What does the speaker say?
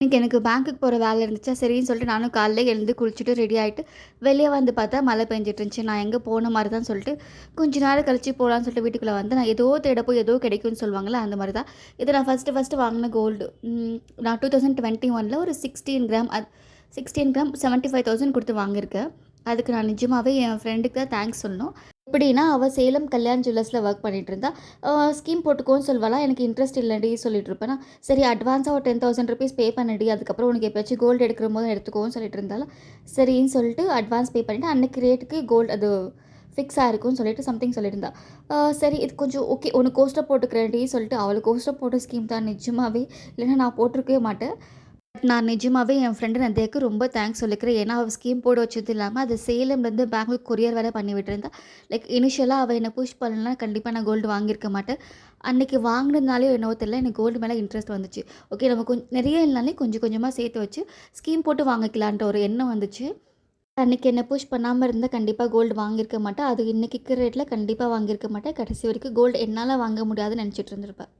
இன்னைக்கு எனக்கு பேங்க்குக்கு போற வேலை இருந்துச்சா, சரின்னு சொல்லிட்டு நானும் காலையில எழுந்து குளிச்சுட்டு ரெடி ஆயிட்டு, வெளிய வந்து பார்த்தா மழை பெஞ்சுட்டு இருந்துச்சு. நான் எங்க போன மாரி தான் சொல்லிட்டு, கொஞ்ச நேரம் கழிச்சு போலான்னு சொல்லிட்டு வீட்டுக்குள்ள வந்தேன். நான் ஏதோ தேட போய் ஏதோ கிடைக்கும்னு சொல்லுவாங்கல்ல, அந்த மாரி தான். இது நான் ஃபர்ஸ்ட்டு வாங்குன கோல்டு. நான் 2021ல ஒரு 16 கிராம் 16 கிராம் 75,000 குடுத்து வாங்கியிருக்கேன். அதுக்கு நான் நிஜமாவே என் ஃப்ரெண்டுக்கு தான் தேங்க்ஸ் சொல்லணும். எப்படின்னா, அவ சேலம் கல்யாண் ஜுவல்லர்ஸ்ல ஒர்க் பண்ணிட்டு இருந்தா. ஸ்கீம் போட்டுக்கோன்னு சொல்வாளா, எனக்கு இன்ட்ரெஸ்ட் இல்லடி சொல்லிட்டு இருப்பேனா, சரி அட்வான்ஸா ஒரு ₹10,000 பே பண்ணுடி, அதுக்கப்புறம் உனக்கு எப்பயாச்சும் கோல்டு எடுக்கும்போது எடுத்துக்கோன்னு சொல்லிட்டு இருந்தாளா, சரின்னு சொல்லிட்டு அட்வான்ஸ் பே பண்ணிட்டு, அன்னைக்கு ரேட்டுக்கு கோல்டு அது ஃபிக்ஸ் ஆயிருக்கும்னு சொல்லிட்டு சம்திங் சொல்லியிருந்தா. சரி இது கொஞ்சம் ஓகே உனக்கு கோஸ்டா போட்டுக்கிறேன்டி சொல்லிட்டு, அவளுக்கு கோஸ்டா போட்ட ஸ்கீம் தான் நிஜமாவே. இல்லைன்னா நான் போட்டிருக்கவே மாட்டேன். நான் நிஜமாவே என் ஃப்ரெண்டு நந்தியாக்கு ரொம்ப தேங்க்ஸ் சொல்லிக்கிறேன். ஏன்னா, அவ ஸ்கீம் போட வச்சது இல்லாம, அது சேலம்லேருந்து பெங்களூர் கொரியர் வேற பண்ணி விட்டுருந்தா. லைக் இனிஷியலா அவ என்ன புஷ் பண்ணலனா, கண்டிப்பா நான் கோல்டு வாங்கியிருக்க மாட்டேன். அன்னைக்கு வாங்கினதுனாலயோ என்னவோ தெரியல, எனக்கு கோல்டு மேல இன்ட்ரெஸ்ட் வந்துச்சு. ஓகே நம்ம நெறைய இல்லனாலே கொஞ்சம் கொஞ்சமா சேர்த்து வச்சு, ஸ்கீம் போட்டு வாங்கிக்கலான்ட்டு ஒரு எண்ணம் வந்துச்சு. அன்னைக்கு என்ன புஷ் பண்ணாம இருந்தா, கண்டிப்பா கோல்டு வாங்கியிருக்க மாட்டேன். அது இன்னைக்கு இருக்கிற ரேட்ல கண்டிப்பா வாங்கியிருக்க மாட்டேன். கடைசி வரைக்கும் கோல்டு என்னால வாங்க முடியாதுன்னு நெனச்சிட்டு இருந்திருப்பேன்.